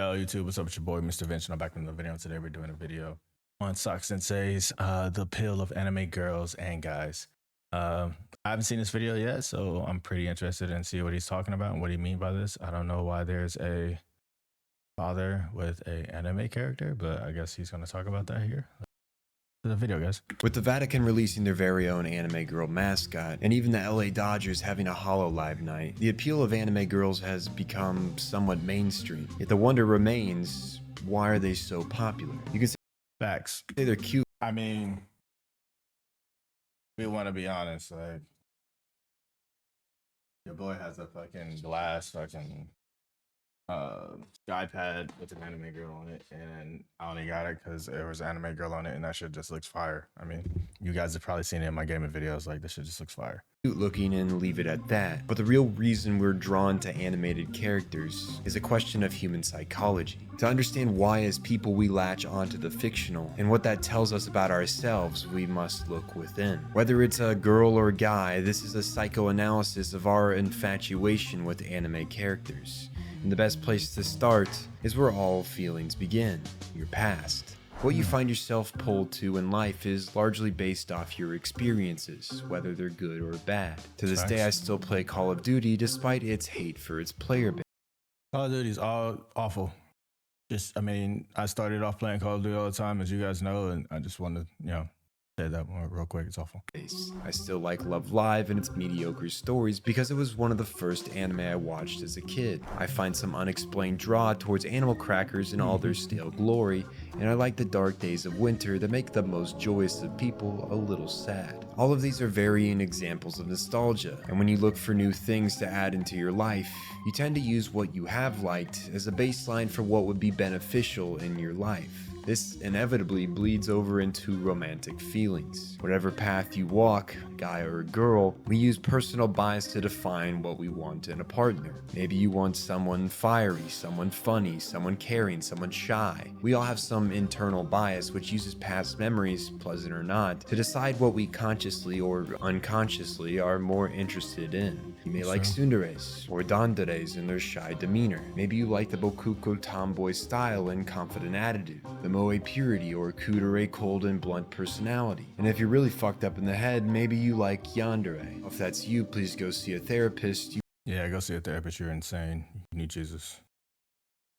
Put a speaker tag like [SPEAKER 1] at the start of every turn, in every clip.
[SPEAKER 1] Yo, YouTube, what's up? It's your boy, Mr. Vince, and I'm back in the video. Today we're doing a video on Socksensei's The Appeal of Anime Girls and Guys. I haven't seen this video yet, so I'm pretty interested in see what he's talking about and what he mean by this. I don't know why there's a father with a anime character, but I guess he's going to talk about that here. The video, guys.
[SPEAKER 2] With the Vatican releasing their very own anime girl mascot, and even the LA Dodgers having a Hololive night, the appeal of anime girls has become somewhat mainstream. Yet the wonder remains, why are they so popular? You can say
[SPEAKER 1] Facts.
[SPEAKER 2] they're cute.
[SPEAKER 1] I mean, we want to be honest, like, your boy has a fucking glass fucking iPad with an anime girl on it, and I only got it because there was an anime girl on it, and that shit just looks fire. I mean, you guys have probably seen it in my gaming videos. Like, this shit just looks fire.
[SPEAKER 2] Looking and leave it at that. But the real reason we're drawn to animated characters is a question of human psychology. To understand why as people we latch onto the fictional and what that tells us about ourselves, we must look within. Whether it's a girl or guy, this is a psychoanalysis of our infatuation with anime characters. And the best place to start is where all feelings begin, your past. What you find yourself pulled to in life is largely based off your experiences, whether they're good or bad. To this day, I still play Call of Duty despite its hate for its player base.
[SPEAKER 1] Call of Duty's all awful. I mean, I started off playing Call of Duty all the time, as you guys know, and I just wanted to, say that one real quick. It's awful.
[SPEAKER 2] I still like Love Live and its mediocre stories because it was one of the first anime I watched as a kid. I find some unexplained draw towards animal crackers in all their stale glory, and I like the dark days of winter that make the most joyous of people a little sad. All of these are varying examples of nostalgia, and when you look for new things to add into your life, you tend to use what you have liked as a baseline for what would be beneficial in your life. This inevitably bleeds over into romantic feelings. Whatever path you walk, guy or girl, we use personal bias to define what we want in a partner. Maybe you want someone fiery, someone funny, someone caring, someone shy. We all have some internal bias which uses past memories, pleasant or not, to decide what we consciously or unconsciously are more interested in. You may like tsunderes or danderes in their shy demeanor. Maybe you like the bokuko tomboy style and confident attitude, the moe purity or kudere cold and blunt personality. And if you're really fucked up in the head, maybe you like yandere. If that's you, please go see a therapist.
[SPEAKER 1] Yeah, go see a therapist. You're insane. You need Jesus.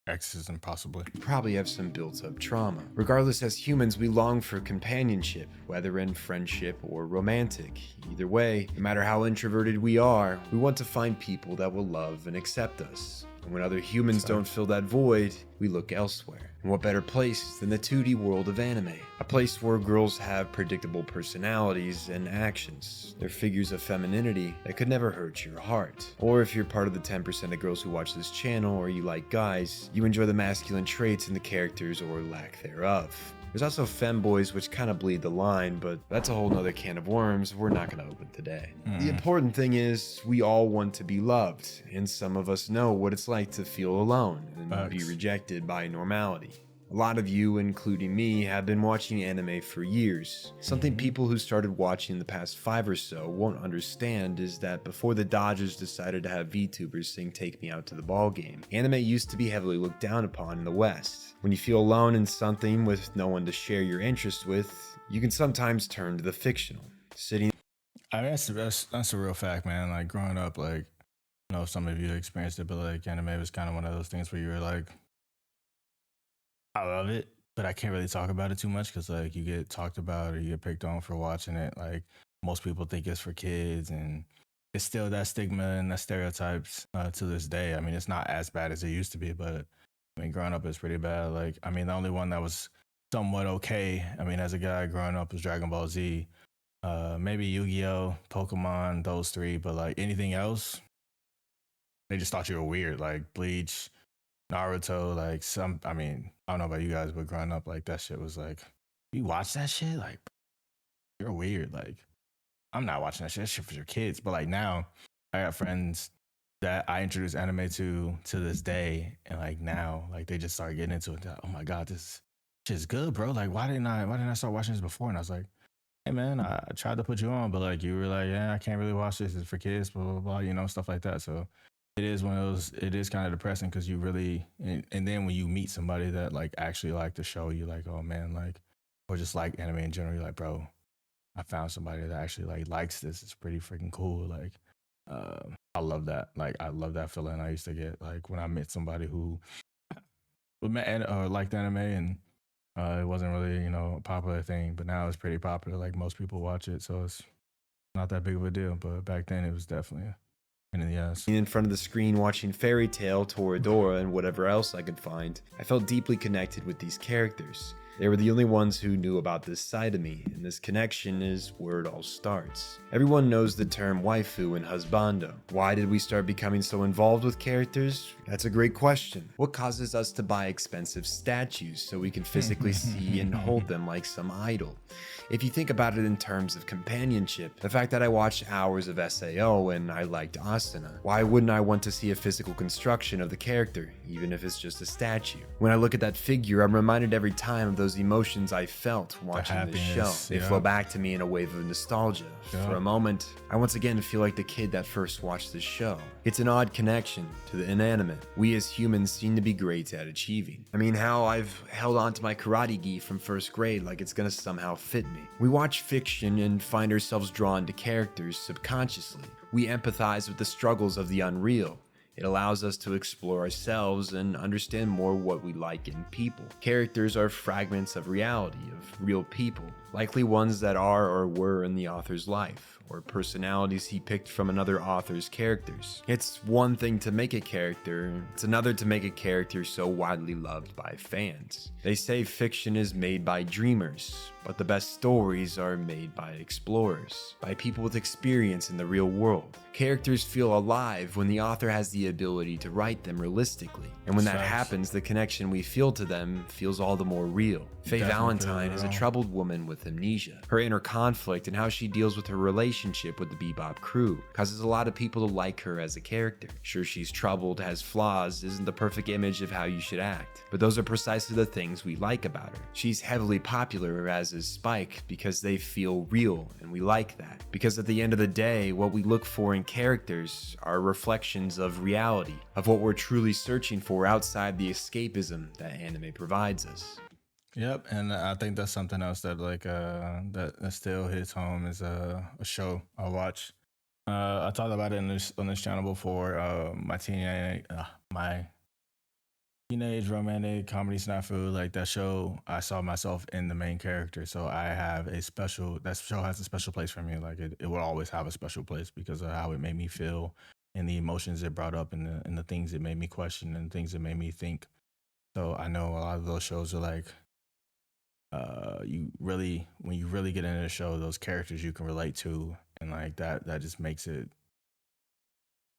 [SPEAKER 1] Exorcism, possibly.
[SPEAKER 2] You probably have some built-up trauma. Regardless, as humans, we long for companionship, whether in friendship or romantic. Either way, no matter how introverted we are, we want to find people that will love and accept us. And when other humans don't fill that void, we look elsewhere. And what better place than the 2D world of anime? A place where girls have predictable personalities and actions. They're figures of femininity that could never hurt your heart. Or if you're part of the 10% of girls who watch this channel or you like guys, you enjoy the masculine traits in the characters or lack thereof. There's also femboys which kind of bleed the line, but that's a whole nother can of worms we're not going to open today. The important thing is we all want to be loved, and some of us know what it's like to feel alone and be rejected by normality. A lot of you, including me, have been watching anime for years. Something people who started watching in the past 5 or so won't understand is that before the Dodgers decided to have VTubers sing Take Me Out to the Ball Game, anime used to be heavily looked down upon in the West. When you feel alone in something with no one to share your interest with, you can sometimes turn to the fictional.
[SPEAKER 1] I mean, that's a real fact, man. Like, growing up, like, some of you experienced it, but like, anime was kind of one of those things where you were like, I love it, but I can't really talk about it too much because, like, you get talked about or you get picked on for watching it. Like, most people think it's for kids, and it's still that stigma and that stereotypes to this day. I mean, it's not as bad as it used to be, but I mean, growing up is pretty bad. Like, I mean, the only one that was somewhat okay, I mean, as a guy growing up, was Dragon Ball Z, maybe Yu-Gi-Oh, Pokemon, those 3, but like anything else, they just thought you were weird. Like Bleach, Naruto, like I mean, I don't know about you guys, but growing up, like, that shit was like, you watch that shit? Like, you're weird. Like, I'm not watching that shit. That shit for your kids. But like, now I got friends that I introduced anime to this day, and like now, like, they just start getting into it. Like, oh my God, this shit's good, bro. Like, why didn't I start watching this before? And I was like, hey man, I tried to put you on, but like, you were like, yeah, I can't really watch this. It's for kids, blah, blah, blah, stuff like that. So it is one of those. It is kind of depressing because you really, and then when you meet somebody that like actually like the show, you're like, oh man, like, or just like anime in general, you're like, bro, I found somebody that actually like likes this. It's pretty freaking cool. Like, I love that. Like, I love that feeling I used to get like when I met somebody who liked anime, and it wasn't really a popular thing, but now it's pretty popular. Like most people watch it, so it's not that big of a deal. But back then, it was definitely and yes.
[SPEAKER 2] In front of the screen watching Fairy Tail, Toradora, and whatever else I could find, I felt deeply connected with these characters. They were the only ones who knew about this side of me, and this connection is where it all starts. Everyone knows the term waifu and husbando. Why did we start becoming so involved with characters? That's a great question. What causes us to buy expensive statues so we can physically see and hold them like some idol? If you think about it in terms of companionship, the fact that I watched hours of SAO and I liked Asuna, why wouldn't I want to see a physical construction of the character, even if it's just a statue? When I look at that figure, I'm reminded every time of those emotions I felt watching this show. They flow back to me in a wave of nostalgia. For a moment, I once again feel like the kid that first watched this show. It's an odd connection to the inanimate we as humans seem to be great at achieving. I mean, how I've held on to my karate gi from first grade like it's gonna somehow fit me. We watch fiction and find ourselves drawn to characters subconsciously. We empathize with the struggles of the unreal. It allows us to explore ourselves and understand more what we like in people. Characters are fragments of reality, of real people, likely ones that are or were in the author's life, or personalities he picked from another author's characters. It's one thing to make a character, it's another to make a character so widely loved by fans. They say fiction is made by dreamers, but the best stories are made by explorers, by people with experience in the real world. Characters feel alive when the author has the ability to write them realistically. And when that happens, the connection we feel to them feels all the more real. Faye Valentine is a troubled woman with amnesia. Her inner conflict and how she deals with her relationship with the Bebop crew causes a lot of people to like her as a character. Sure, she's troubled, has flaws, isn't the perfect image of how you should act, but those are precisely the things we like about her. She's heavily popular, as is Spike, because they feel real, and we like that. Because at the end of the day, what we look for in characters are reflections of reality, of what we're truly searching for outside the escapism that anime provides us.
[SPEAKER 1] Yep, and I think that's something else that that still hits home is a show I watch. I talked about it on this channel before. My teenage romantic comedy snafu, like that show, I saw myself in the main character, so I have that show has a special place for me. Like it will always have a special place because of how it made me feel and the emotions it brought up and the things it made me question and things it made me think. So I know a lot of those shows are like when you really get into the show, those characters you can relate to, and like that just makes it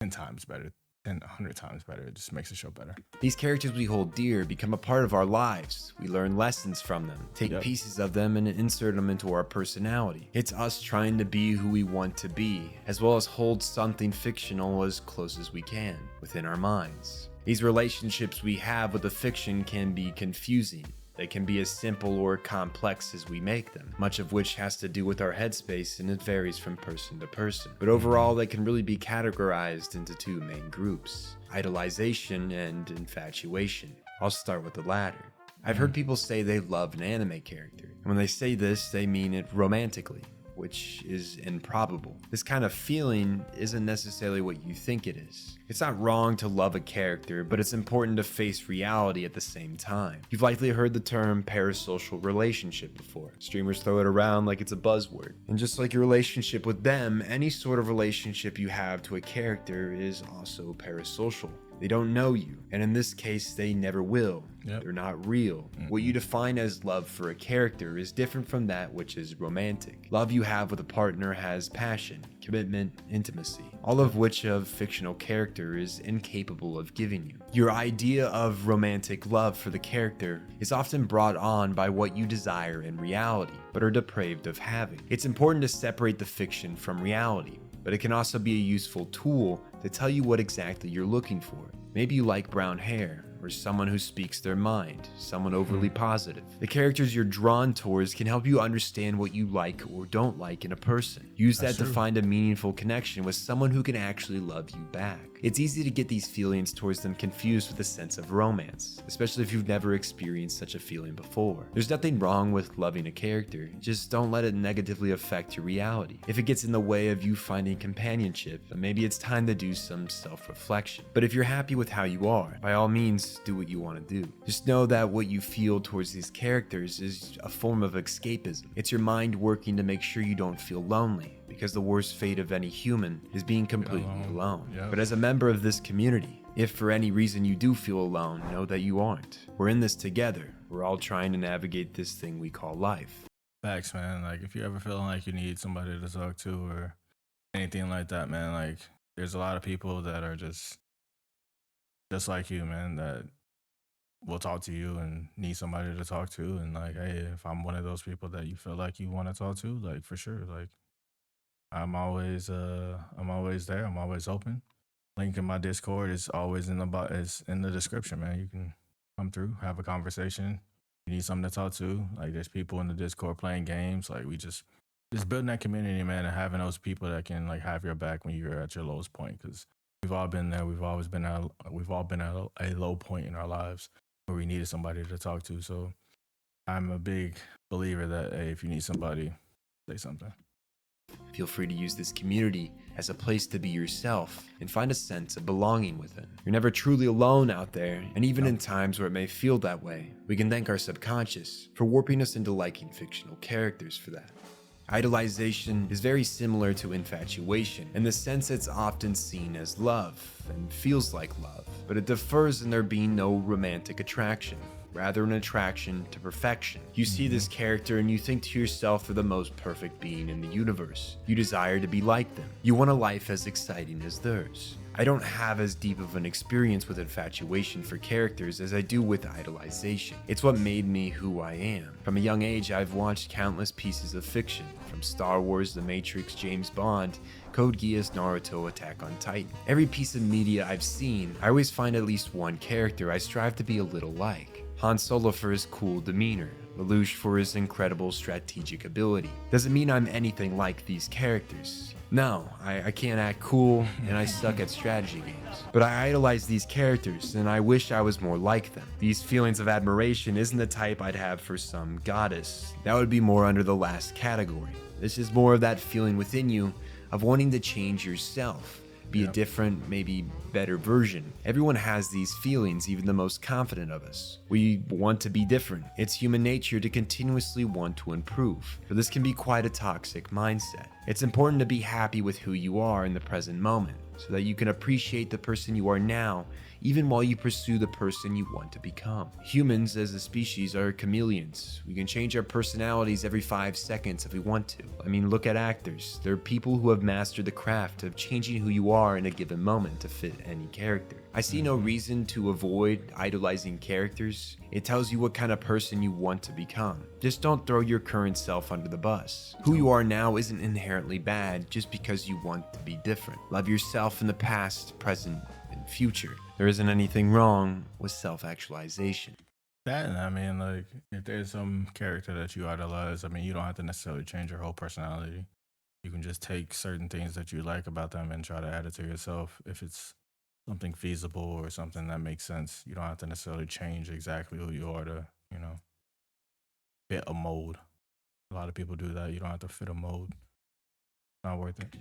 [SPEAKER 1] 10 times better. 100 times better. It just makes the show better.
[SPEAKER 2] These characters we hold dear become a part of our lives. We learn lessons from them, take pieces of them and insert them into our personality. It's us trying to be who we want to be, as well as hold something fictional as close as we can within our minds. These relationships we have with the fiction can be confusing. They can be as simple or complex as we make them, much of which has to do with our headspace, and it varies from person to person. But overall, they can really be categorized into two main groups: idolization and infatuation. I'll start with the latter. I've heard people say they love an anime character, and when they say this, they mean it romantically, which is improbable. This kind of feeling isn't necessarily what you think it is. It's not wrong to love a character, but it's important to face reality at the same time. You've likely heard the term parasocial relationship before. Streamers throw it around like it's a buzzword. And just like your relationship with them, any sort of relationship you have to a character is also parasocial. They don't know you, and in this case, they never will. They're not real. What you define as love for a character is different from that which is romantic. Love you have with a partner has passion, commitment, intimacy, all of which a fictional character is incapable of giving you. Your idea of romantic love for the character is often brought on by what you desire in reality, but are depraved of having. It's important to separate the fiction from reality, but it can also be a useful tool to tell you what exactly you're looking for. Maybe you like brown hair, or someone who speaks their mind, someone overly positive. The characters you're drawn towards can help you understand what you like or don't like in a person. Use that to find a meaningful connection with someone who can actually love you back. It's easy to get these feelings towards them confused with a sense of romance, especially if you've never experienced such a feeling before. There's nothing wrong with loving a character, just don't let it negatively affect your reality. If it gets in the way of you finding companionship, then maybe it's time to do some self-reflection. But if you're happy with how you are, by all means, do what you want to do. Just know that what you feel towards these characters is a form of escapism. It's your mind working to make sure you don't feel lonely, because the worst fate of any human is being completely alone.
[SPEAKER 1] Yep.
[SPEAKER 2] But as a member of this community, if for any reason you do feel alone, know that you aren't. We're in this together. We're all trying to navigate this thing we call life.
[SPEAKER 1] Facts, man. Like, if you're ever feeling like you need somebody to talk to or anything like that, man, like, there's a lot of people that are just like you, man, that will talk to you and need somebody to talk to. And like, hey, if I'm one of those people that you feel like you want to talk to, like, for sure, like, I'm always there. I'm always open. Link in my Discord is always is in the description, man. You can come through, have a conversation. You need something to talk to. Like, there's people in the Discord playing games. Like, we just building that community, man, and having those people that can like have your back when you're at your lowest point. Because we've all been there. We've all been at a low point in our lives where we needed somebody to talk to. So I'm a big believer that, hey, if you need somebody, say something.
[SPEAKER 2] Feel free to use this community as a place to be yourself and find a sense of belonging within. You're never truly alone out there, and even in times where it may feel that way, we can thank our subconscious for warping us into liking fictional characters for that. Idolization is very similar to infatuation in the sense it's often seen as love and feels like love, but it differs in there being no romantic attraction, rather an attraction to perfection. You see this character and you think to yourself they're the most perfect being in the universe. You desire to be like them. You want a life as exciting as theirs. I don't have as deep of an experience with infatuation for characters as I do with idolization. It's what made me who I am. From a young age, I've watched countless pieces of fiction, from Star Wars, The Matrix, James Bond, Code Geass, Naruto, Attack on Titan. Every piece of media I've seen, I always find at least one character I strive to be a little like. Han Solo for his cool demeanor, Lelouch for his incredible strategic ability. Doesn't mean I'm anything like these characters. No, I can't act cool, and I suck at strategy games. But I idolize these characters, and I wish I was more like them. These feelings of admiration isn't the type I'd have for some goddess. That would be more under the last category. This is more of that feeling within you of wanting to change yourself. Be a different, maybe better version. Everyone has these feelings, even the most confident of us. We want to be different. It's human nature to continuously want to improve, but this can be quite a toxic mindset. It's important to be happy with who you are in the present moment, so that you can appreciate the person you are now, even while you pursue the person you want to become. Humans as a species are chameleons. We can change our personalities every 5 seconds if we want to. I mean, look at actors. They're people who have mastered the craft of changing who you are in a given moment to fit any character. I see no reason to avoid idolizing characters. It tells you what kind of person you want to become. Just don't throw your current self under the bus. Who you are now isn't inherently bad just because you want to be different. Love yourself in the past, present, and future. There isn't anything wrong with self-actualization.
[SPEAKER 1] That, and I mean, like, if there's some character that you idolize, I mean, you don't have to necessarily change your whole personality. You can just take certain things that you like about them and try to add it to yourself if it's something feasible or something that makes sense. You don't have to necessarily change exactly who you are to, fit a mold. A lot of people do that. You don't have to fit a mold. Not worth it.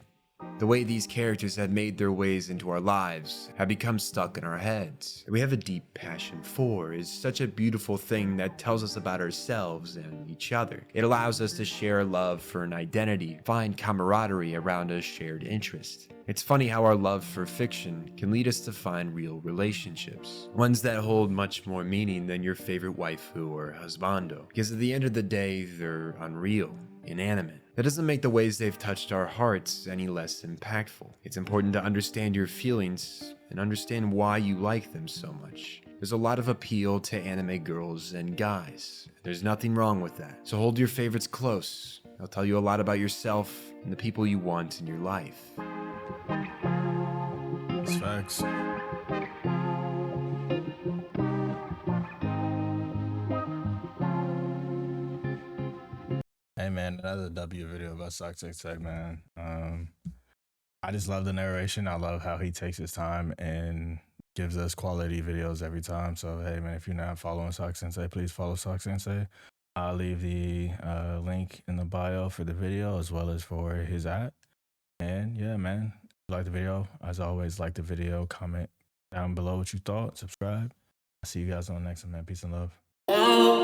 [SPEAKER 2] The way these characters have made their ways into our lives have become stuck in our heads. We have a deep passion for is such a beautiful thing that tells us about ourselves and each other. It allows us to share a love for an identity, find camaraderie around a shared interest. It's funny how our love for fiction can lead us to find real relationships, ones that hold much more meaning than your favorite waifu or husbando, because at the end of the day, they're unreal, inanimate. That doesn't make the ways they've touched our hearts any less impactful. It's important to understand your feelings and understand why you like them so much. There's a lot of appeal to anime girls and guys. There's nothing wrong with that. So hold your favorites close. They'll tell you a lot about yourself and the people you want in your life.
[SPEAKER 1] It's facts. Hey man, another W video about Socksensei, man. I just love the narration. I love how he takes his time and gives us quality videos every time. So hey man, if you're not following Socksensei, please follow Socksensei. I'll leave the link in the bio for the video as well as for his app. And yeah, man, if you like the video, as always, like the video, comment down below what you thought, subscribe. I'll see you guys on the next one, man. Peace and love.